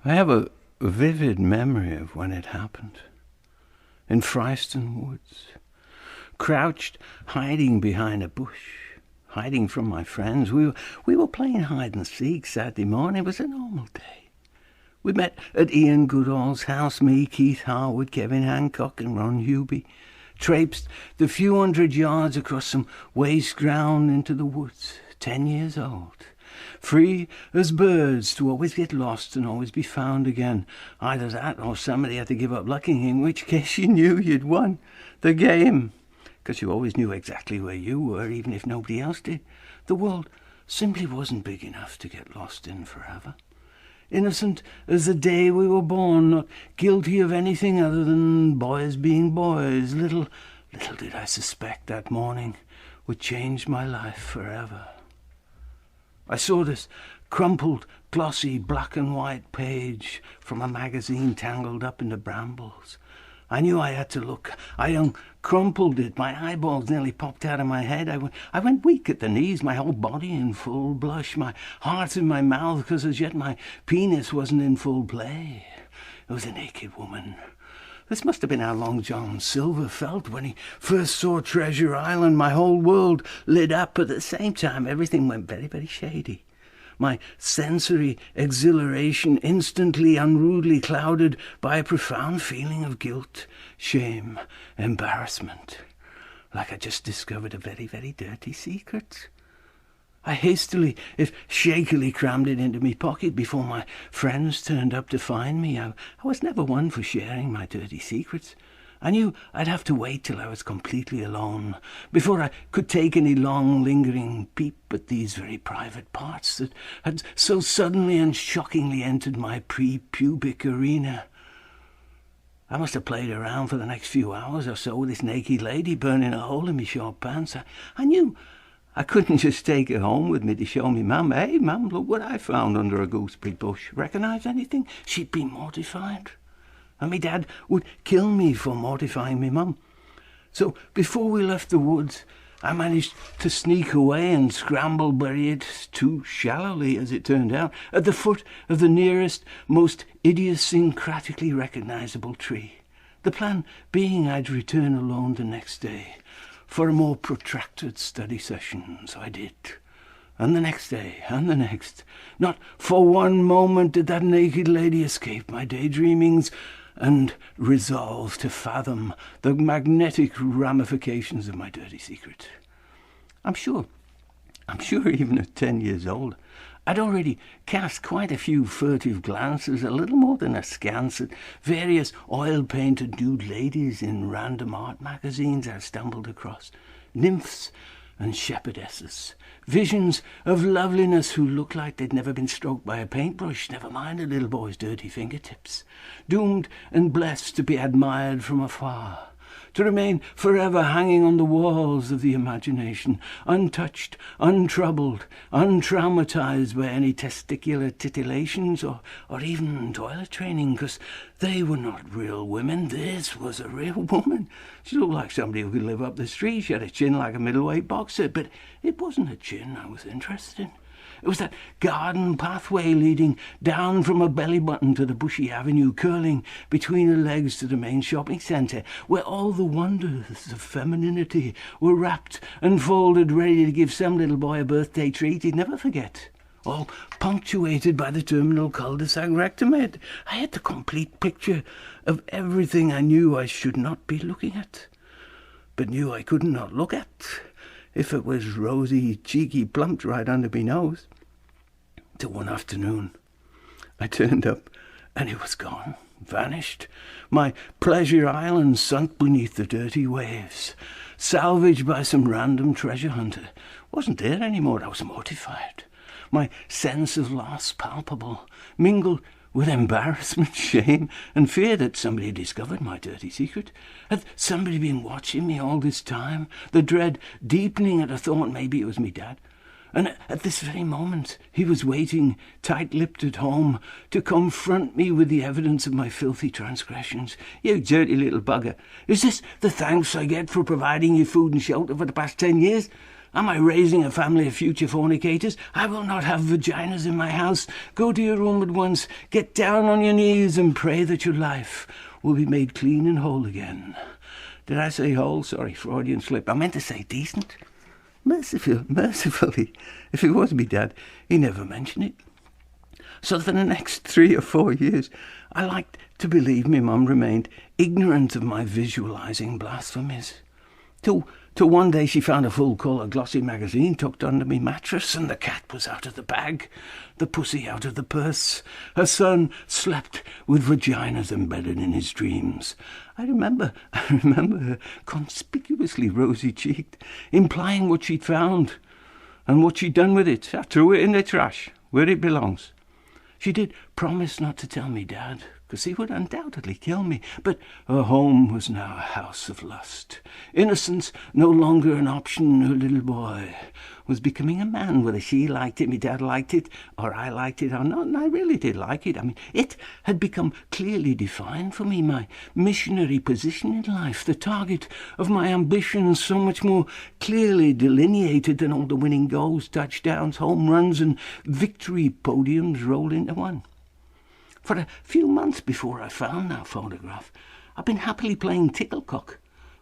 I have a vivid memory of when it happened. In Fryston Woods, crouched, hiding behind a bush, hiding from my friends. We were playing hide and seek Saturday morning. It was a normal day. We met at Ian Goodall's house, me, Keith Harwood, Kevin Hancock and Ron Hubie, traipsed the few hundred yards across some waste ground into the woods, 10 years old. Free as birds to always get lost and always be found again. Either that or somebody had to give up looking, in which case you knew you'd won the game. Because you always knew exactly where you were, even if nobody else did. The world simply wasn't big enough to get lost in forever. Innocent as the day we were born, not guilty of anything other than boys being boys. Little did I suspect that morning would change my life forever. I saw this crumpled, glossy, black and white page from a magazine tangled up in the brambles. I knew I had to look. I uncrumpled it. My eyeballs nearly popped out of my head. I went weak at the knees, my whole body in full blush, my heart in my mouth, because as yet my penis wasn't in full play. It was a naked woman. This must have been how Long John Silver felt when he first saw Treasure Island. My whole world lit up, but at the same time everything went very, very shady. My sensory exhilaration instantly, unrudely clouded by a profound feeling of guilt, shame, embarrassment, like I just discovered a very, very dirty secret. I hastily, if shakily, crammed it into me pocket before my friends turned up to find me. I was never one for sharing my dirty secrets. I knew I'd have to wait till I was completely alone before I could take any long, lingering peep at these very private parts that had so suddenly and shockingly entered my pre-pubic arena. I must have played around for the next few hours or so with this naked lady burning a hole in me short pants. I knew I couldn't just take her home with me to show me Mum. Hey, Mum, look what I found under a gooseberry bush. Recognise anything? She'd be mortified. And me dad would kill me for mortifying me Mum. So before we left the woods, I managed to sneak away and scramble, bury it too shallowly, as it turned out, at the foot of the nearest, most idiosyncratically recognisable tree. The plan being I'd return alone the next day for a more protracted study session. So I did. And the next day, and the next. Not for one moment did that naked lady escape my daydreamings and resolve to fathom the magnetic ramifications of my dirty secret. I'm sure even at 10 years old, I'd already cast quite a few furtive glances, a little more than askance, at various oil-painted nude ladies in random art magazines I stumbled across, nymphs and shepherdesses, visions of loveliness who looked like they'd never been stroked by a paintbrush, never mind a little boy's dirty fingertips, doomed and blessed to be admired from afar, to remain forever hanging on the walls of the imagination, untouched, untroubled, untraumatized by any testicular titillations or even toilet training, because they were not real women. This was a real woman. She looked like somebody who could live up the street. She had a chin like a middleweight boxer, but it wasn't a chin I was interested in. It was that garden pathway leading down from a belly button to the bushy avenue, curling between her legs to the main shopping centre, where all the wonders of femininity were wrapped and folded, ready to give some little boy a birthday treat he'd never forget. All punctuated by the terminal cul-de-sac rectum. I had the complete picture of everything I knew I should not be looking at, but knew I couldn't not look at if it was rosy, cheeky, plumped right under me nose. Till one afternoon, I turned up and it was gone, vanished. My pleasure island sunk beneath the dirty waves, salvaged by some random treasure hunter. Wasn't there anymore. I was mortified. My sense of loss palpable, mingled with embarrassment, shame, and fear that somebody had discovered my dirty secret. Had somebody been watching me all this time? The dread deepening at the thought maybe it was me dad. And at this very moment he was waiting, tight-lipped at home, to confront me with the evidence of my filthy transgressions. You dirty little bugger, is this the thanks I get for providing you food and shelter for the past 10 years? Am I raising a family of future fornicators? I will not have vaginas in my house. Go to your room at once. Get down on your knees and pray that your life will be made clean and whole again. Did I say whole? Sorry, Freudian slip. I meant to say decent. Mercifully, if it was me dad, he never mentioned it. So for the next 3 or 4 years, I liked to believe me mum remained ignorant of my visualising blasphemies. Till one day she found a full-colour glossy magazine tucked under me mattress, and the cat was out of the bag, the pussy out of the purse. Her son slept with vaginas embedded in his dreams. I remember her conspicuously rosy-cheeked, implying what she'd found and what she'd done with it. I threw it in the trash, where it belongs. She did promise not to tell me Dad, because he would undoubtedly kill me, but her home was now a house of lust. Innocence no longer an option. Her little boy was becoming a man, whether she liked it, my dad liked it, or I liked it or not, and I really did like it. I mean, it had become clearly defined for me, my missionary position in life, the target of my ambitions, so much more clearly delineated than all the winning goals, touchdowns, home runs, and victory podiums rolled into one. For a few months before I found that photograph, I've been happily playing ticklecock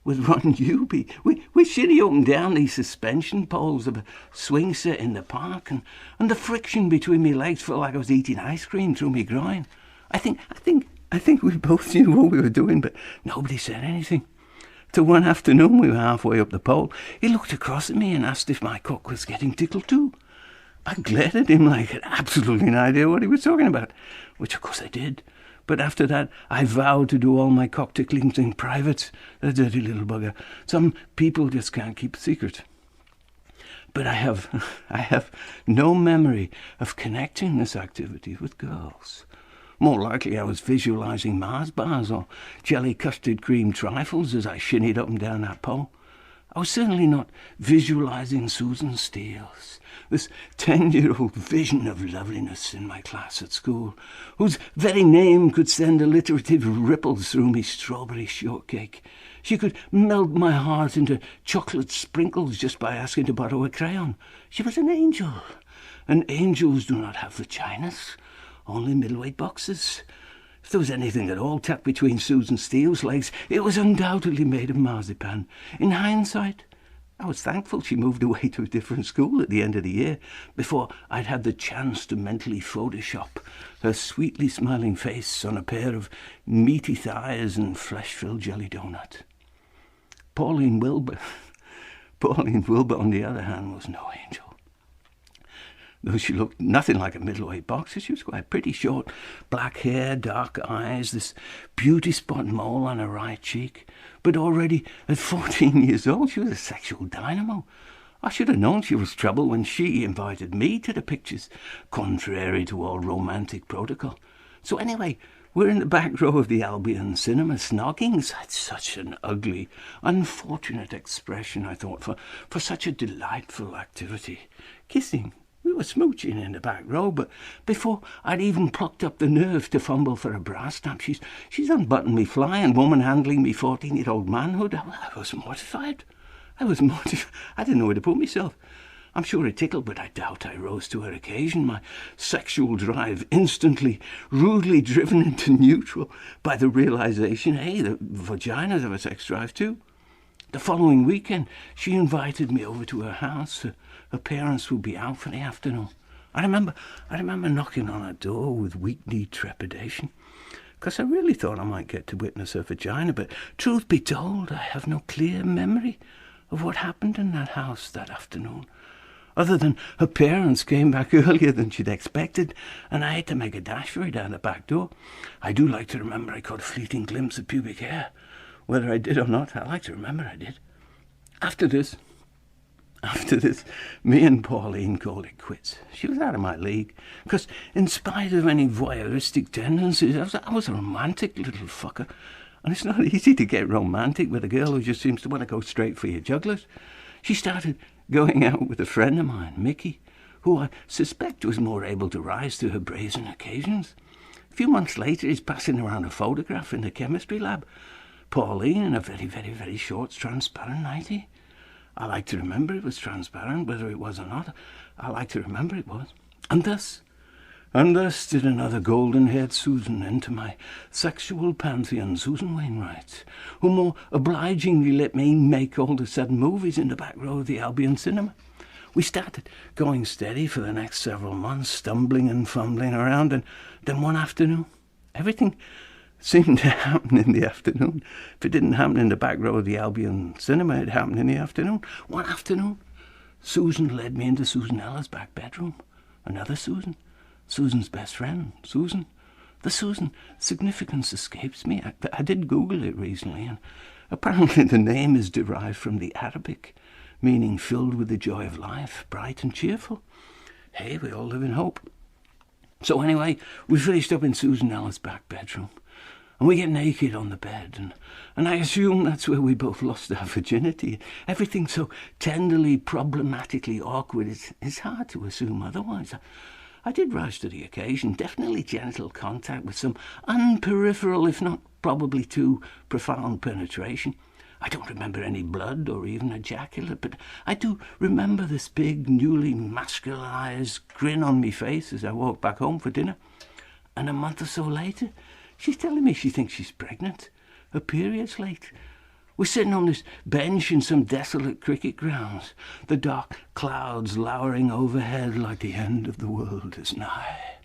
with Ron Newby. We shimmy up and down these suspension poles of a swing set in the park, and the friction between my legs felt like I was eating ice cream through my groin. I think we both knew what we were doing, but nobody said anything. Till one afternoon we were halfway up the pole. He looked across at me and asked if my cock was getting tickled too. I glared at him like I had absolutely no idea what he was talking about, which of course I did. But after that, I vowed to do all my cock ticklings in private. The dirty little bugger. Some people just can't keep a secret. But I have no memory of connecting this activity with girls. More likely I was visualising Mars bars or jelly custard cream trifles as I shinnied up and down that pole. I was certainly not visualising Susan Steele's, this 10-year-old vision of loveliness in my class at school, whose very name could send alliterative ripples through me strawberry shortcake. She could melt my heart into chocolate sprinkles just by asking to borrow a crayon. She was an angel, and angels do not have vaginas, only middleweight boxes. If there was anything at all tucked between Susan Steele's legs, it was undoubtedly made of marzipan. In hindsight, I was thankful she moved away to a different school at the end of the year, before I'd had the chance to mentally Photoshop her sweetly smiling face on a pair of meaty thighs and flesh-filled jelly donut. Pauline Wilbur, on the other hand, was no angel. Though she looked nothing like a middleweight boxer, she was quite pretty, short, black hair, dark eyes, this beauty spot mole on her right cheek. But already at 14 years old, she was a sexual dynamo. I should have known she was trouble when she invited me to the pictures, contrary to all romantic protocol. So anyway, we're in the back row of the Albion cinema, snogging. That's such an ugly, unfortunate expression, I thought, for such a delightful activity. Kissing. We were smooching in the back row, but before I'd even plucked up the nerve to fumble for a brass stamp, she's unbuttoned me fly and woman-handling me 14-year-old manhood. I was mortified. I didn't know where to put myself. I'm sure it tickled, but I doubt I rose to her occasion, my sexual drive instantly, rudely driven into neutral by the realisation, hey, the vaginas have a sex drive too. The following weekend, she invited me over to her house. Her parents would be out for the afternoon. I remember knocking on her door with weak-kneed trepidation, because I really thought I might get to witness her vagina, but truth be told, I have no clear memory of what happened in that house that afternoon, other than her parents came back earlier than she'd expected, and I had to make a dash for it out the back door. I do like to remember I caught a fleeting glimpse of pubic hair. Whether I did or not, I like to remember I did. After this, me and Pauline called it quits. She was out of my league, because in spite of any voyeuristic tendencies, I was a romantic little fucker. And it's not easy to get romantic with a girl who just seems to want to go straight for your jugglers. She started going out with a friend of mine, Mickey, who I suspect was more able to rise to her brazen occasions. A few months later, he's passing around a photograph in the chemistry lab. Pauline in a very, very, very short, transparent nightie. I like to remember it was transparent, whether it was or not. I like to remember it was. And thus did another golden-haired Susan enter my sexual pantheon, Susan Wainwright, who more obligingly let me make all the 7 movies in the back row of the Albion Cinema. We started going steady for the next several months, stumbling and fumbling around, and then one afternoon, everything seemed to happen in the afternoon. If it didn't happen in the back row of the Albion Cinema, it happened in the afternoon. One afternoon, Susan led me into Susan Ella's back bedroom. Another Susan. Susan's best friend, Susan. The Susan significance escapes me. I did Google it recently, and apparently the name is derived from the Arabic, meaning filled with the joy of life, bright and cheerful. Hey, we all live in hope. So anyway, we finished up in Susan Ella's back bedroom, and we get naked on the bed, and I assume that's where we both lost our virginity. Everything so tenderly, problematically awkward, it's hard to assume otherwise. I did rise to the occasion, definitely genital contact with some unperipheral, if not probably too profound penetration. I don't remember any blood or even ejaculate, but I do remember this big, newly masculinized grin on me face as I walked back home for dinner. And a month or so later, she's telling me she thinks she's pregnant. Her period's late. We're sitting on this bench in some desolate cricket grounds, the dark clouds lowering overhead like the end of the world is nigh.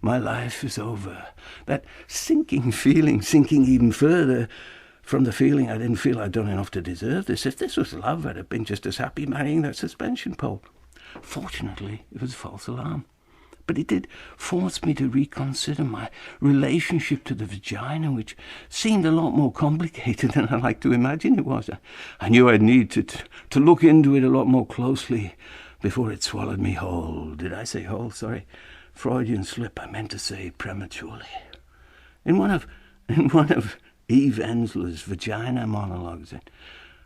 My life is over. That sinking feeling, sinking even further from the feeling I didn't feel I'd done enough to deserve this. If this was love, I'd have been just as happy marrying that suspension pole. Fortunately, it was a false alarm. But it did force me to reconsider my relationship to the vagina, which seemed a lot more complicated than I like to imagine it was. I knew I'd need to look into it a lot more closely before it swallowed me whole. Did I say whole? Sorry. Freudian slip. I meant to say prematurely. In one of Eve Ensler's Vagina MANalogues,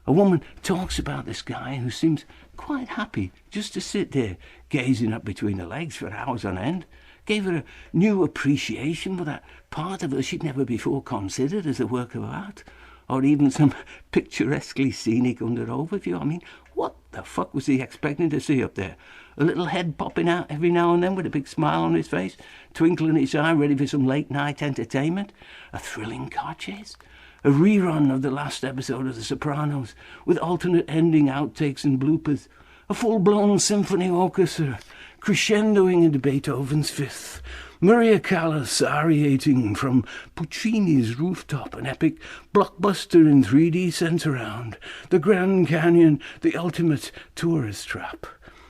a woman talks about this guy who seems quite happy just to sit there gazing up between her legs for hours on end. Gave her a new appreciation for that part of her she'd never before considered as a work of art, or even some picturesquely scenic under overview. I mean, what the fuck was he expecting to see up there? A little head popping out every now and then with a big smile on his face, twinkle in his eye, ready for some late-night entertainment? A thrilling car chase? A rerun of the last episode of The Sopranos, with alternate ending outtakes and bloopers. A full-blown symphony orchestra, crescendoing into Beethoven's Fifth. Maria Callas ariating from Puccini's Rooftop, an epic blockbuster in 3D sent around. The Grand Canyon, the ultimate tourist trap.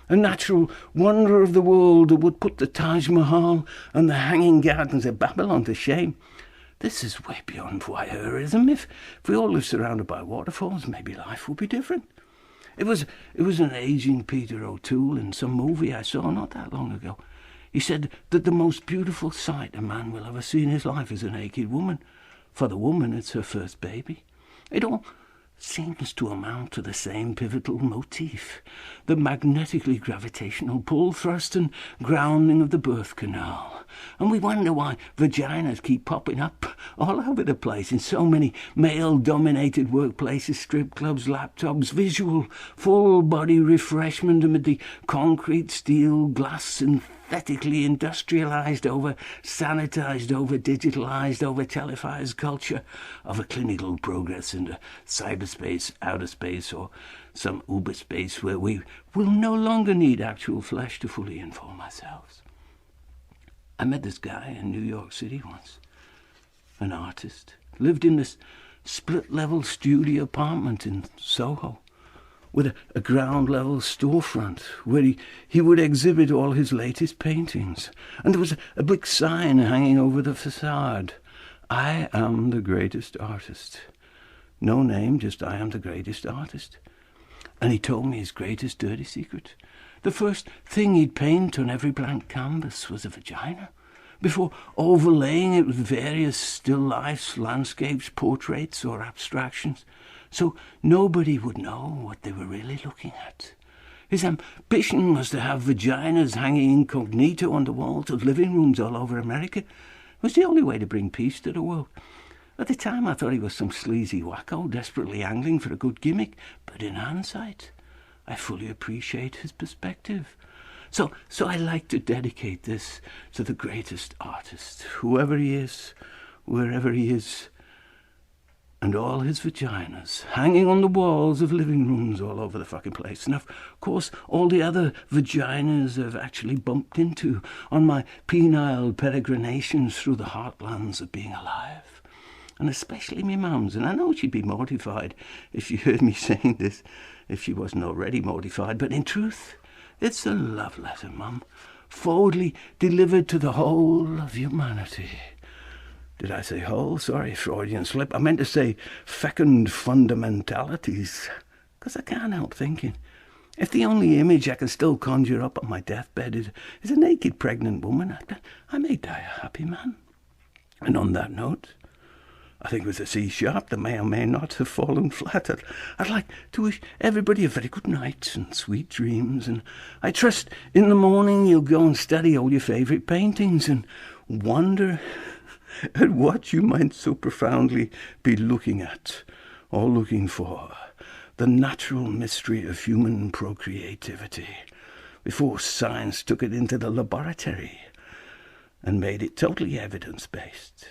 A natural wonder of the world that would put the Taj Mahal and the Hanging Gardens of Babylon to shame. This is way beyond voyeurism. If we all lived surrounded by waterfalls, maybe life would be different. It was an aging Peter O'Toole in some movie I saw not that long ago. He said that the most beautiful sight a man will ever see in his life is a naked woman. For the woman, it's her first baby. It all seems to amount to the same pivotal motif, the magnetically gravitational pull, thrust and grounding of the birth canal. And we wonder why vaginas keep popping up all over the place in so many male-dominated workplaces, strip clubs, laptops, visual, full-body refreshment amid the concrete, steel, glass, synthetically industrialized, over-sanitized, over-digitalized, over-televised culture of a clinical progress into cyberspace, outer space, or some uber space where we will no longer need actual flesh to fully inform ourselves. I met this guy in New York City once, an artist, lived in this split-level studio apartment in Soho, with a ground-level storefront where he would exhibit all his latest paintings. And there was a big sign hanging over the facade. I am the greatest artist. No name, just I am the greatest artist. And he told me his greatest dirty secret. The first thing he'd paint on every blank canvas was a vagina, before overlaying it with various still lifes, landscapes, portraits, or abstractions, so nobody would know what they were really looking at. His ambition was to have vaginas hanging incognito on the walls of living rooms all over America. It was the only way to bring peace to the world. At the time, I thought he was some sleazy wacko, desperately angling for a good gimmick, but in hindsight, I fully appreciate his perspective. So I like to dedicate this to the greatest artist, whoever he is, wherever he is, and all his vaginas hanging on the walls of living rooms all over the fucking place. And of course, all the other vaginas I've actually bumped into on my penile peregrinations through the heartlands of being alive. And especially me mum's. And I know she'd be mortified if she heard me saying this, if she wasn't already mortified. But in truth, it's a love letter, Mum, forwardly delivered to the whole of humanity. Did I say whole? Sorry, Freudian slip. I meant to say fecund fundamentalities, because I can't help thinking, if the only image I can still conjure up on my deathbed is a naked pregnant woman, I may die a happy man. And on that note, I think it was a C sharp that may or may not have fallen flat. I'd like to wish everybody a very good night and sweet dreams, and I trust in the morning you'll go and study all your favourite paintings and wonder at what you might so profoundly be looking at or looking for, the natural mystery of human procreativity, before science took it into the laboratory and made it totally evidence-based.